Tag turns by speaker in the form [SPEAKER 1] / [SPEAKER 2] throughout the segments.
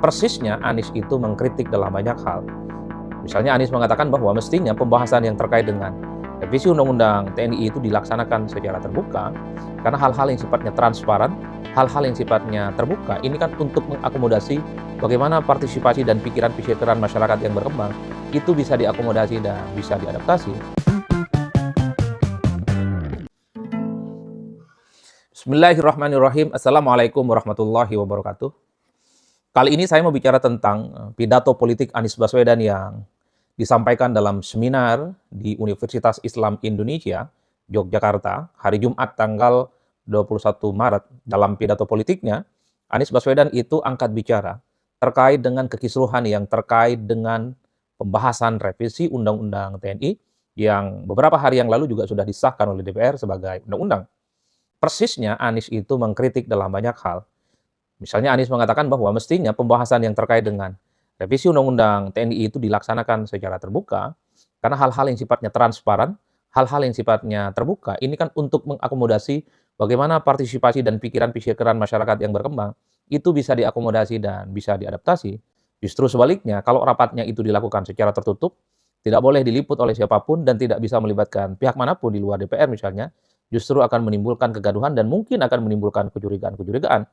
[SPEAKER 1] Persisnya Anies itu mengkritik dalam banyak hal. Misalnya Anies mengatakan bahwa mestinya pembahasan yang terkait dengan revisi Undang-Undang TNI itu dilaksanakan secara terbuka, karena hal-hal yang sifatnya transparan, hal-hal yang sifatnya terbuka, ini kan untuk mengakomodasi bagaimana partisipasi dan pikiran-pikiran masyarakat yang berkembang, itu bisa diakomodasi dan bisa diadaptasi. Bismillahirrahmanirrahim. Assalamualaikum warahmatullahi wabarakatuh. Kali ini saya mau bicara tentang pidato politik Anies Baswedan yang disampaikan dalam seminar di Universitas Islam Indonesia, Yogyakarta, hari Jumat tanggal 21 Maret. Dalam pidato politiknya, Anies Baswedan itu angkat bicara terkait dengan kekisruhan yang terkait dengan pembahasan revisi Undang-Undang TNI yang beberapa hari yang lalu juga sudah disahkan oleh DPR sebagai undang-undang. Persisnya Anies itu mengkritik dalam banyak hal. Misalnya Anies mengatakan bahwa mestinya pembahasan yang terkait dengan revisi Undang-Undang TNI itu dilaksanakan secara terbuka, karena hal-hal yang sifatnya transparan, hal-hal yang sifatnya terbuka, ini kan untuk mengakomodasi bagaimana partisipasi dan pikiran-pikiran masyarakat yang berkembang, itu bisa diakomodasi dan bisa diadaptasi. Justru sebaliknya, kalau rapatnya itu dilakukan secara tertutup, tidak boleh diliput oleh siapapun dan tidak bisa melibatkan pihak manapun di luar DPR misalnya, justru akan menimbulkan kegaduhan dan mungkin akan menimbulkan kecurigaan-kecurigaan.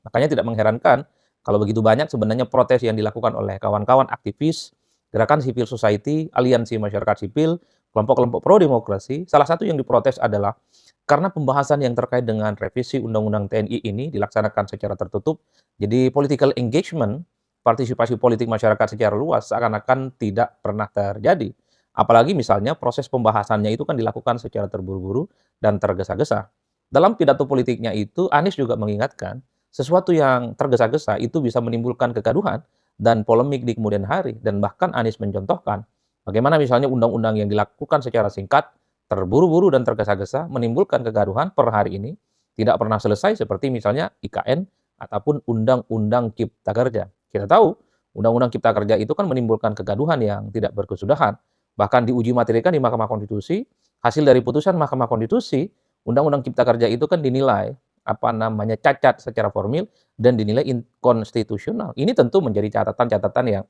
[SPEAKER 1] Makanya tidak mengherankan kalau begitu banyak sebenarnya protes yang dilakukan oleh kawan-kawan aktivis, gerakan civil society, aliansi masyarakat sipil, kelompok-kelompok pro-demokrasi. Salah satu yang diprotes adalah karena pembahasan yang terkait dengan revisi Undang-Undang TNI ini dilaksanakan secara tertutup, jadi political engagement, partisipasi politik masyarakat secara luas seakan-akan tidak pernah terjadi. Apalagi misalnya proses pembahasannya itu kan dilakukan secara terburu-buru dan tergesa-gesa. Dalam pidato politiknya itu, Anies juga mengingatkan sesuatu yang tergesa-gesa itu bisa menimbulkan kegaduhan dan polemik di kemudian hari. Dan bahkan Anies mencontohkan bagaimana misalnya undang-undang yang dilakukan secara singkat, terburu-buru dan tergesa-gesa menimbulkan kegaduhan per hari ini tidak pernah selesai, seperti misalnya IKN ataupun Undang-Undang Cipta Kerja. Kita tahu Undang-Undang Cipta Kerja itu kan menimbulkan kegaduhan yang tidak berkesudahan. Bahkan diuji materikan di Mahkamah Konstitusi, hasil dari putusan Mahkamah Konstitusi, Undang-Undang Cipta Kerja itu kan dinilai cacat secara formil dan dinilai inkonstitusional. Ini tentu menjadi catatan-catatan yang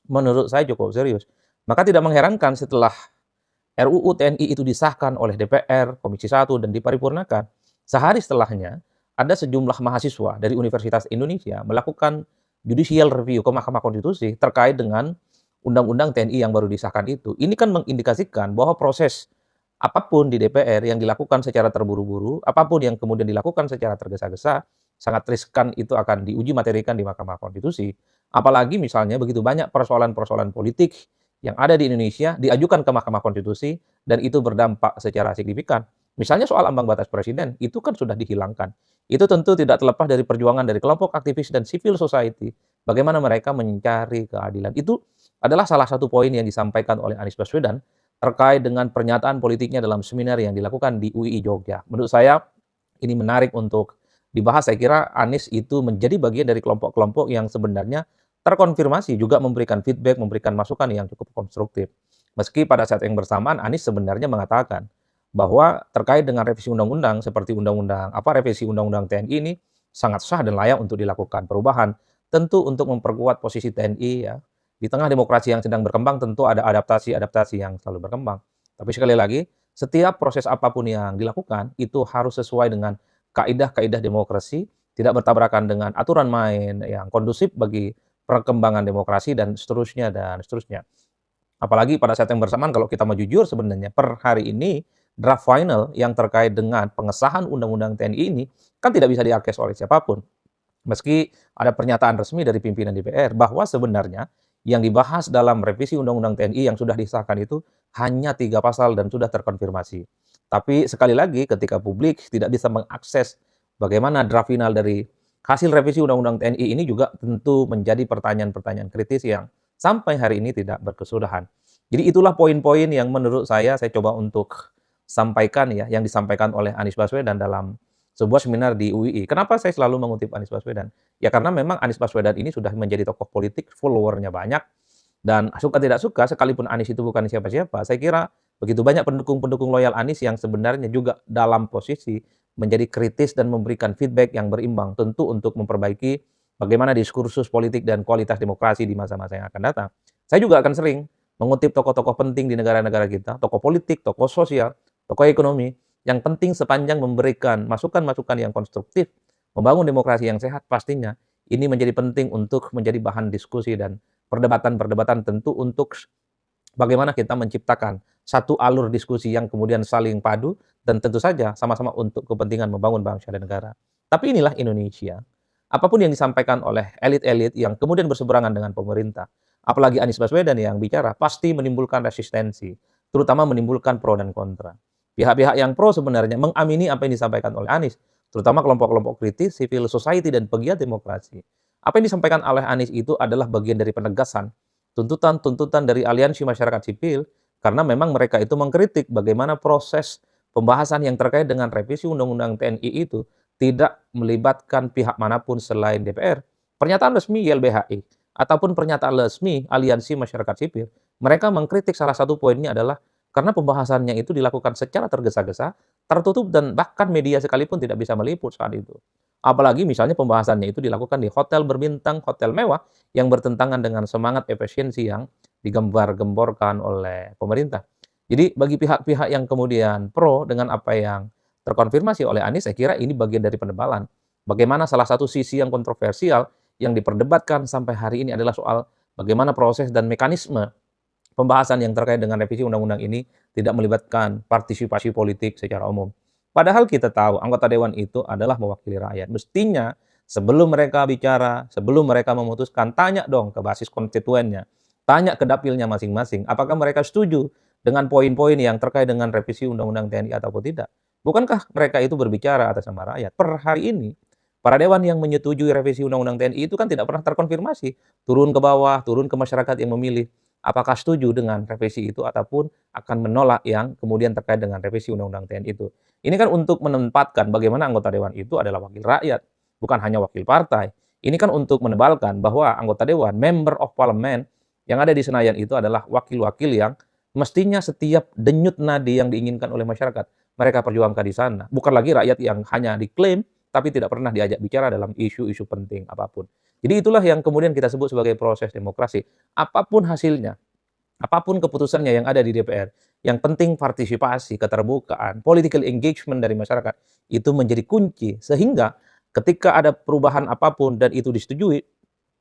[SPEAKER 1] menurut saya cukup serius. Maka tidak mengherankan setelah RUU TNI itu disahkan oleh DPR, Komisi 1 dan diparipurnakan, sehari setelahnya ada sejumlah mahasiswa dari Universitas Indonesia melakukan judicial review ke Mahkamah Konstitusi terkait dengan Undang-Undang TNI yang baru disahkan itu. Ini kan mengindikasikan bahwa proses apapun di DPR yang dilakukan secara terburu-buru, apapun yang kemudian dilakukan secara tergesa-gesa, sangat riskan itu akan diuji materikan di Mahkamah Konstitusi. Apalagi misalnya begitu banyak persoalan-persoalan politik yang ada di Indonesia diajukan ke Mahkamah Konstitusi dan itu berdampak secara signifikan. Misalnya soal ambang batas presiden, itu kan sudah dihilangkan. Itu tentu tidak terlepas dari perjuangan dari kelompok aktivis dan civil society. Bagaimana mereka mencari keadilan. Itu adalah salah satu poin yang disampaikan oleh Anies Baswedan terkait dengan pernyataan politiknya dalam seminar yang dilakukan di UII Jogja. Menurut saya ini menarik untuk dibahas. Saya kira Anies itu menjadi bagian dari kelompok-kelompok yang sebenarnya terkonfirmasi juga memberikan feedback, memberikan masukan yang cukup konstruktif. Meski pada saat yang bersamaan Anies sebenarnya mengatakan bahwa terkait dengan revisi undang-undang seperti revisi undang-undang TNI ini sangat sah dan layak untuk dilakukan perubahan. Tentu untuk memperkuat posisi TNI ya. Di tengah demokrasi yang sedang berkembang tentu ada adaptasi-adaptasi yang selalu berkembang. Tapi sekali lagi, setiap proses apapun yang dilakukan itu harus sesuai dengan kaidah-kaidah demokrasi, tidak bertabrakan dengan aturan main yang kondusif bagi perkembangan demokrasi dan seterusnya dan seterusnya. Apalagi pada saat yang bersamaan kalau kita mau jujur sebenarnya per hari ini draft final yang terkait dengan pengesahan Undang-Undang TNI ini kan tidak bisa diakses oleh siapapun. Meski ada pernyataan resmi dari pimpinan DPR bahwa sebenarnya yang dibahas dalam revisi Undang-Undang TNI yang sudah disahkan itu hanya 3 pasal dan sudah terkonfirmasi. Tapi sekali lagi ketika publik tidak bisa mengakses bagaimana draft final dari hasil revisi Undang-Undang TNI ini juga tentu menjadi pertanyaan-pertanyaan kritis yang sampai hari ini tidak berkesudahan. Jadi itulah poin-poin yang menurut saya coba untuk sampaikan ya, yang disampaikan oleh Anies Baswedan dalam sebuah seminar di UII. Kenapa saya selalu mengutip Anies Baswedan? Ya karena memang Anies Baswedan ini sudah menjadi tokoh politik, followernya banyak, dan suka tidak suka, sekalipun Anies itu bukan siapa-siapa, saya kira begitu banyak pendukung-pendukung loyal Anies yang sebenarnya juga dalam posisi menjadi kritis dan memberikan feedback yang berimbang, tentu untuk memperbaiki bagaimana diskursus politik dan kualitas demokrasi di masa-masa yang akan datang. Saya juga akan sering mengutip tokoh-tokoh penting di negara-negara kita, tokoh politik, tokoh sosial, tokoh ekonomi, yang penting sepanjang memberikan masukan-masukan yang konstruktif, membangun demokrasi yang sehat pastinya, ini menjadi penting untuk menjadi bahan diskusi dan perdebatan-perdebatan tentu untuk bagaimana kita menciptakan satu alur diskusi yang kemudian saling padu dan tentu saja sama-sama untuk kepentingan membangun bangsa dan negara. Tapi inilah Indonesia. Apapun yang disampaikan oleh elit-elit yang kemudian berseberangan dengan pemerintah, apalagi Anies Baswedan yang bicara, pasti menimbulkan resistensi, terutama menimbulkan pro dan kontra. Pihak-pihak yang pro sebenarnya mengamini apa yang disampaikan oleh Anies, terutama kelompok-kelompok kritis, civil society, dan pegiat demokrasi. Apa yang disampaikan oleh Anies itu adalah bagian dari penegasan tuntutan-tuntutan dari aliansi masyarakat sipil, karena memang mereka itu mengkritik bagaimana proses pembahasan yang terkait dengan revisi Undang-Undang TNI itu tidak melibatkan pihak manapun selain DPR. Pernyataan resmi YLBHI ataupun pernyataan resmi aliansi masyarakat sipil, mereka mengkritik salah satu poinnya adalah karena pembahasannya itu dilakukan secara tergesa-gesa, tertutup dan bahkan media sekalipun tidak bisa meliput saat itu. Apalagi misalnya pembahasannya itu dilakukan di hotel berbintang, hotel mewah, yang bertentangan dengan semangat efisiensi yang digembar-gemborkan oleh pemerintah. Jadi bagi pihak-pihak yang kemudian pro dengan apa yang terkonfirmasi oleh Anies, saya kira ini bagian dari penebalan. Bagaimana salah satu sisi yang kontroversial yang diperdebatkan sampai hari ini adalah soal bagaimana proses dan mekanisme pembahasan yang terkait dengan revisi undang-undang ini tidak melibatkan partisipasi politik secara umum. Padahal kita tahu anggota dewan itu adalah mewakili rakyat. Mestinya sebelum mereka bicara, sebelum mereka memutuskan, tanya dong ke basis konstituennya, tanya ke dapilnya masing-masing, apakah mereka setuju dengan poin-poin yang terkait dengan revisi undang-undang TNI ataupun tidak. Bukankah mereka itu berbicara atas nama rakyat? Per hari ini, para dewan yang menyetujui revisi undang-undang TNI itu kan tidak pernah terkonfirmasi. Turun ke bawah, turun ke masyarakat yang memilih apakah setuju dengan revisi itu ataupun akan menolak yang kemudian terkait dengan revisi Undang-Undang TNI itu. Ini kan untuk menempatkan bagaimana anggota dewan itu adalah wakil rakyat, bukan hanya wakil partai. Ini kan untuk menebalkan bahwa anggota dewan, member of parliament yang ada di Senayan itu adalah wakil-wakil yang mestinya setiap denyut nadi yang diinginkan oleh masyarakat mereka perjuangkan di sana. Bukan lagi rakyat yang hanya diklaim tapi tidak pernah diajak bicara dalam isu-isu penting apapun. Jadi itulah yang kemudian kita sebut sebagai proses demokrasi. Apapun hasilnya, apapun keputusannya yang ada di DPR, yang penting partisipasi, keterbukaan, political engagement dari masyarakat itu menjadi kunci sehingga ketika ada perubahan apapun dan itu disetujui,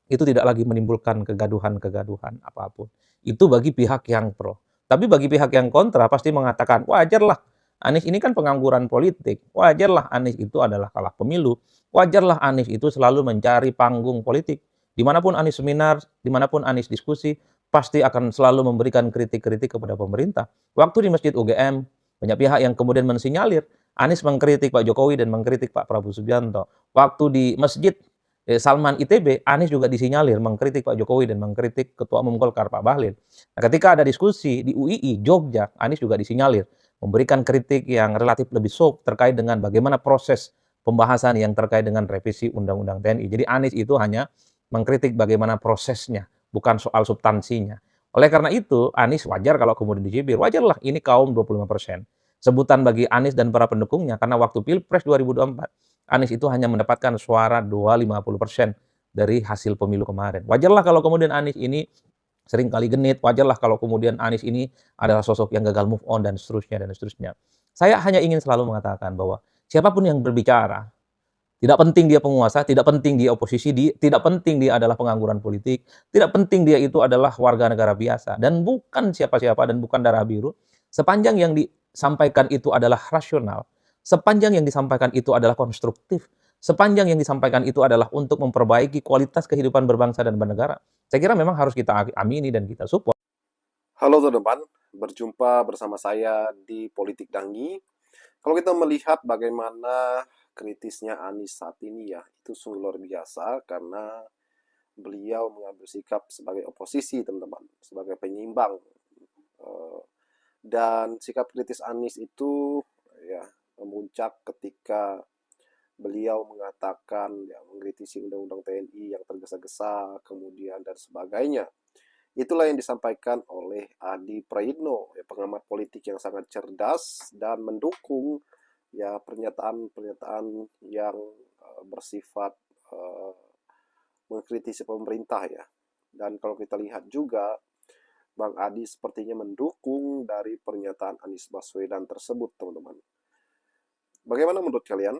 [SPEAKER 1] itu tidak lagi menimbulkan kegaduhan-kegaduhan apapun. Itu bagi pihak yang pro. Tapi bagi pihak yang kontra pasti mengatakan, wajarlah Anies ini kan pengangguran politik. Wajarlah Anies itu adalah kalah pemilu. Wajarlah Anies itu selalu mencari panggung politik. Dimanapun Anies seminar, dimanapun Anies diskusi, pasti akan selalu memberikan kritik-kritik kepada pemerintah. Waktu di Masjid UGM, banyak pihak yang kemudian mensinyalir, Anies mengkritik Pak Jokowi dan mengkritik Pak Prabowo Subianto. Waktu di Masjid Salman ITB, Anies juga disinyalir mengkritik Pak Jokowi dan mengkritik Ketua Umum Golkar Pak Bahlil. Nah, ketika ada diskusi di UII Jogja, Anies juga disinyalir memberikan kritik yang relatif lebih soft terkait dengan bagaimana proses pembahasan yang terkait dengan revisi Undang-Undang TNI. Jadi Anies itu hanya mengkritik bagaimana prosesnya, bukan soal substansinya. Oleh karena itu, Anies wajar kalau kemudian dicibir. Wajarlah, ini kaum 25%. Sebutan bagi Anies dan para pendukungnya, karena waktu Pilpres 2024, Anies itu hanya mendapatkan suara 250% dari hasil pemilu kemarin. Wajarlah kalau kemudian Anies ini sering kali genit, wajarlah kalau kemudian Anies ini adalah sosok yang gagal move on dan seterusnya dan seterusnya. Saya hanya ingin selalu mengatakan bahwa siapapun yang berbicara, tidak penting dia penguasa, tidak penting dia oposisi, tidak penting dia adalah pengangguran politik, tidak penting dia itu adalah warga negara biasa dan bukan siapa-siapa dan bukan darah biru, sepanjang yang disampaikan itu adalah rasional, sepanjang yang disampaikan itu adalah konstruktif, sepanjang yang disampaikan itu adalah untuk memperbaiki kualitas kehidupan berbangsa dan bernegara. Saya kira memang harus kita amini dan kita support.
[SPEAKER 2] Halo teman-teman, berjumpa bersama saya di Politik Dangi. Kalau kita melihat bagaimana kritisnya Anies saat ini ya, itu sungguh luar biasa karena beliau mengambil sikap sebagai oposisi teman-teman, sebagai penyeimbang. Eh, Dan sikap kritis Anies itu ya memuncak ketika beliau mengatakan ya mengkritisi Undang-Undang TNI yang tergesa-gesa, kemudian dan sebagainya. Itulah yang disampaikan oleh Adi Praitno, ya, pengamat politik yang sangat cerdas dan mendukung ya pernyataan-pernyataan yang bersifat uh, mengkritisi pemerintah ya. Dan kalau kita lihat juga, Bang Adi sepertinya mendukung dari pernyataan Anies Baswedan tersebut, teman-teman. Bagaimana menurut kalian?